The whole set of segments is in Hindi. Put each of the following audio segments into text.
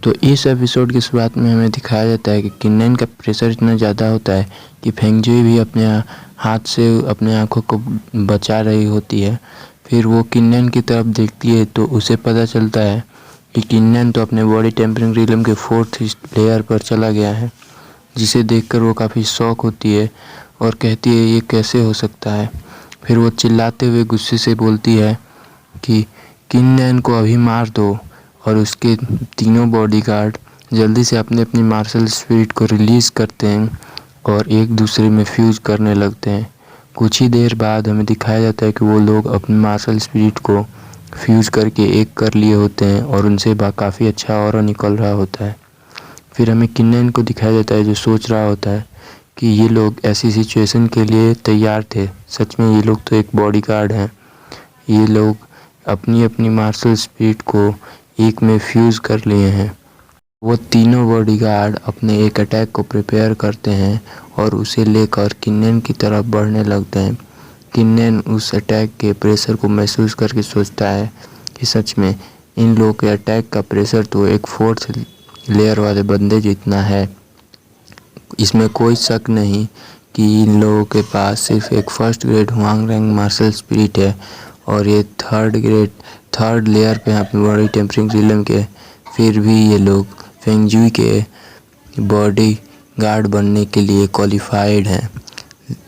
तो इस एपिसोड की शुरुआत में हमें दिखाया जाता है कि किन्नन का प्रेशर इतना ज़्यादा होता है कि फेंगजुई भी अपने हाथ से अपने आँखों को बचा रही होती है। फिर वो किन्नन की तरफ देखती है तो उसे पता चलता है कि किन्नन तो अपने बॉडी टेम्परिंग रिलम के 4th लेयर पर चला गया है, जिसे देखकर वो काफ़ी शॉक होती है और कहती है ये कैसे हो सकता है। फिर वो चिल्लाते हुए गुस्से से बोलती है कि किन्नन को अभी मार दो, और उसके तीनों बॉडीगार्ड जल्दी से अपने अपनी मार्शल स्पिरिट को रिलीज़ करते हैं और एक दूसरे में फ्यूज करने लगते हैं। कुछ ही देर बाद हमें दिखाया जाता है कि वो लोग अपनी मार्शल स्पिरिट को फ्यूज करके एक कर लिए होते हैं और उनसे काफ़ी अच्छा ऑरा निकल रहा होता है। फिर हमें किन्नन को दिखाया जाता है जो सोच रहा होता है कि ये लोग ऐसी सिचुएशन के लिए तैयार थे। सच में ये लोग तो एक बॉडीगार्ड हैं। ये लोग अपनी अपनी मार्शल स्पिरिट को एक में फ्यूज कर लिए हैं। वो तीनों बॉडीगार्ड अपने एक अटैक को प्रिपेयर करते हैं और उसे लेकर किन्नन की तरफ बढ़ने लगते हैं। किन्नन उस अटैक के प्रेशर को महसूस करके सोचता है कि सच में इन लोगों के अटैक का प्रेशर तो एक 4th लेयर वाले बंदे जितना है। इसमें कोई शक नहीं कि इन लोगों के पास सिर्फ एक 1st grade Huang rank martial spirit है और ये 3rd लेयर पे अपनी बॉडी टेम्परिंग रिलम के। फिर भी ये लोग फेंगजुई के बॉडी गार्ड बनने के लिए क्वालिफाइड हैं।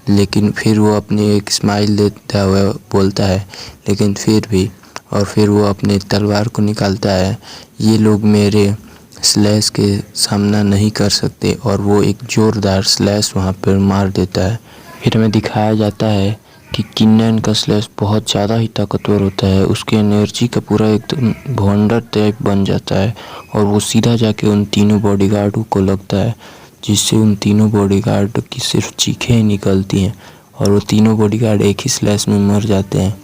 लेकिन फिर वो अपनी एक स्माइल देता हुआ बोलता है लेकिन फिर भी, और फिर वो अपने तलवार को निकालता है। ये लोग मेरे स्लैश के सामना नहीं कर सकते, और वो एक ज़ोरदार स्लैश वहाँ पर मार देता है। फिर हमें दिखाया जाता है कि किन्नन का स्लैश बहुत ज़्यादा ही ताकतवर होता है। उसकी एनर्जी का पूरा एकदम वंडर टाइप बन जाता है और वो सीधा जाके उन तीनों बॉडीगार्डों को लगता है, जिससे उन तीनों बॉडीगार्ड की सिर्फ चीखें ही निकलती हैं और वो तीनों बॉडीगार्ड एक ही स्लैश में मर जाते हैं।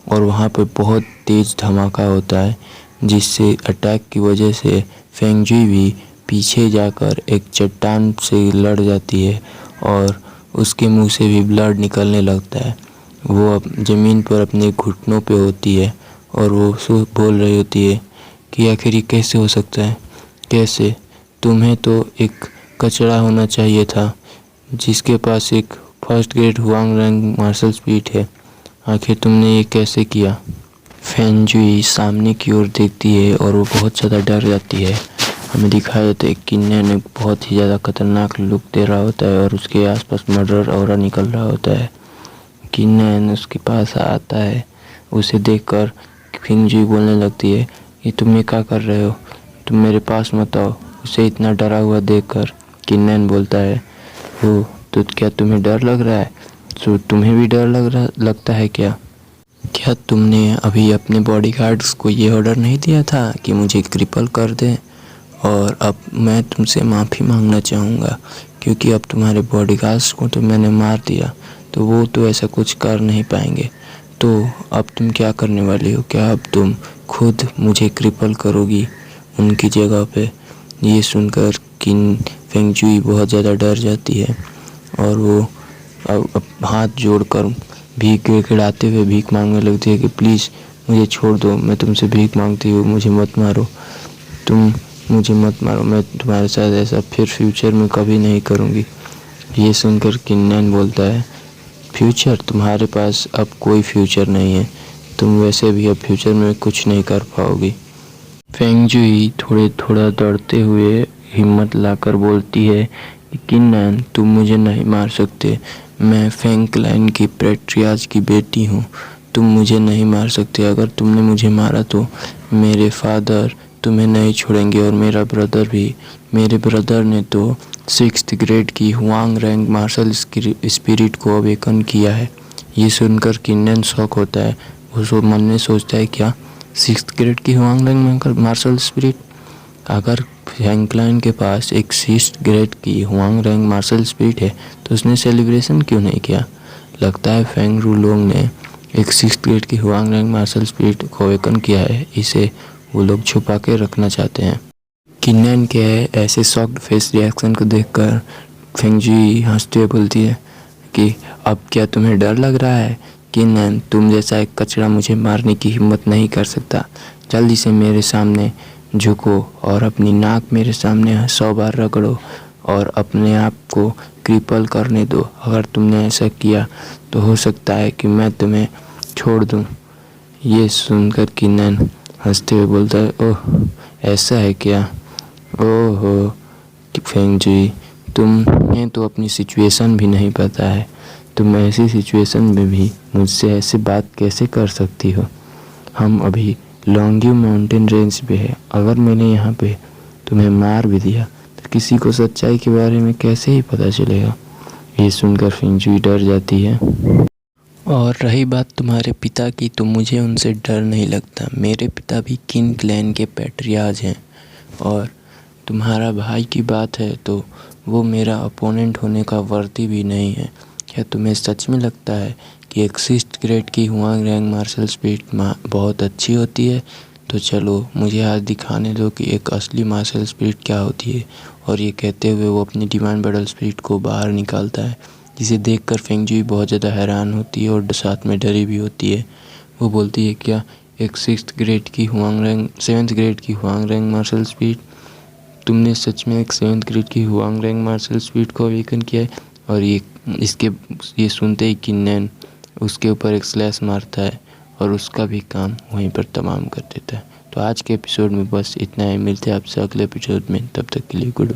और वहाँ पर बहुत तेज़ धमाका होता है, जिससे अटैक की वजह से फेंगजुई भी पीछे जाकर एक चट्टान से लड़ जाती है और उसके मुंह से भी ब्लड निकलने लगता है। वो अब ज़मीन पर अपने घुटनों पे होती है और वो बोल रही होती है कि आखिर ये कैसे हो सकता है, कैसे? तुम्हें तो एक कचड़ा होना चाहिए था जिसके पास एक 1st grade Huang rank martial spirit है। आखिर तुमने ये कैसे किया? फेंगजुई सामने की ओर देखती है और वो बहुत ज़्यादा डर जाती है। हमें दिखाया जाता है कि किन्नन एक बहुत ही ज़्यादा खतरनाक लुक दे रहा होता है और उसके आसपास मर्डर ऑरा निकल रहा होता है। किन्नन उसके पास आता है। उसे देखकर फेंगजुई बोलने लगती है कि तुम ये क्या कर रहे हो, तुम मेरे पास मत आओ। उसे इतना डरा हुआ देखकर किन्नन बोलता है, हो तो क्या तुम्हें डर लग रहा है? तो तुम्हें भी डर लगता है क्या तुमने अभी अपने बॉडीगार्ड्स को ये ऑर्डर नहीं दिया था कि मुझे क्रिपल कर दें? और अब मैं तुमसे माफ़ी मांगना चाहूँगा क्योंकि अब तुम्हारे बॉडीगार्ड्स को तो मैंने मार दिया, तो वो तो ऐसा कुछ कर नहीं पाएंगे। तो अब तुम क्या करने वाली हो? क्या अब तुम खुद मुझे क्रिपल करोगी उनकी जगह पे? ये सुनकर फेंगजुई बहुत ज़्यादा डर जाती है और वो अब हाथ जोड़कर भीख गिड़ाते हुए भीख मांगने लगती है कि प्लीज़ मुझे छोड़ दो, मैं तुमसे भीख मांगती हूँ, मुझे मत मारो, तुम मुझे मत मारो, मैं तुम्हारे साथ ऐसा फिर फ्यूचर में कभी नहीं करूँगी। ये सुनकर किन्नन बोलता है, फ्यूचर? तुम्हारे पास अब कोई फ्यूचर नहीं है, तुम वैसे भी अब फ्यूचर में कुछ नहीं कर पाओगी। फेंगजुई थोड़ा डरते हुए हिम्मत लाकर बोलती है कि किन्नन तुम मुझे नहीं मार सकते, मैं फेंग क्लैन की पैट्रियार्च की बेटी हूँ, तुम मुझे नहीं मार सकते। अगर तुमने मुझे मारा तो मेरे फादर तुम्हें नहीं छोड़ेंगे और मेरा ब्रदर भी। मेरे ब्रदर ने तो 6th ग्रेड की हुआंग रैंक मार्शल स्पिरिट को अवेकन किया है। ये सुनकर किन्नन शॉक होता है। वो मन में सोचता है क्या 6th ग्रेड की हुआंग रैंक मार्शल स्पिरिट? अगर फेंग क्लैन के पास एक 6th ग्रेड की हुआंग रैंक मार्शल स्पिरिट है तो उसने सेलिब्रेशन क्यों नहीं किया? लगता है फेंग रू लोग ने एक 6th ग्रेड की हुआंग रैंक मार्शल स्पिरिट को अवेकन किया है, इसे वो लोग छुपा के रखना चाहते हैं। किन्नन के ऐसे शॉक्ड फेस रिएक्शन को देखकर फेंगजुई हंसते हुए बोलती है कि अब क्या तुम्हें डर लग रहा है? किन्नन तुम जैसा एक कचरा मुझे मारने की हिम्मत नहीं कर सकता, जल्दी से मेरे सामने झुको और अपनी नाक मेरे सामने 100 बार रगड़ो और अपने आप को क्रिपल करने दो। अगर तुमने ऐसा किया तो हो सकता है कि मैं तुम्हें छोड़ दूं। ये सुनकर किन्नन हंसते हुए बोलता है, ओह ऐसा है क्या? ओहो फेंगजुई, तुम्हें तो अपनी सिचुएशन भी नहीं पता है। तुम ऐसी सिचुएशन में भी मुझसे ऐसी बात कैसे कर सकती हो? हम अभी लॉन्ग्यू माउंटेन रेंज पे है। अगर मैंने यहाँ पे तुम्हें मार भी दिया तो किसी को सच्चाई के बारे में कैसे ही पता चलेगा? ये सुनकर फेंगजुई डर जाती है। और रही बात तुम्हारे पिता की, तो मुझे उनसे डर नहीं लगता। मेरे पिता भी किन क्लैन के पैट्रियार्च हैं। और तुम्हारा भाई की बात है तो वो मेरा अपोनेंट होने का वर्दी भी नहीं है। क्या तुम्हें सच में लगता है कि एक 6th ग्रेड की हुआंग रैंक मार्शल स्पीड बहुत अच्छी होती है? तो चलो मुझे आज दिखाने दो कि एक असली मार्शल स्पीड क्या होती है। और ये कहते हुए वो अपनी डिवाइन बैटल स्पीड को बाहर निकालता है, जिसे देखकर फेंगजुई बहुत ज़्यादा हैरान होती है और साथ में डरी भी होती है। वो बोलती है, क्या एक 7th ग्रेड की हुआंग रैंक मार्शल स्पीड? तुमने सच में एक 7th ग्रेड की हुआंग रैंक मार्शल स्पीड को अवेकन किया है? और ये सुनते ही किन्नन उसके ऊपर एक स्लैश मारता है और उसका भी काम वहीं पर तमाम कर देता है। तो आज के एपिसोड में बस इतना ही। मिलते हैं आपसे अगले एपिसोड में, तब तक के लिए गुड।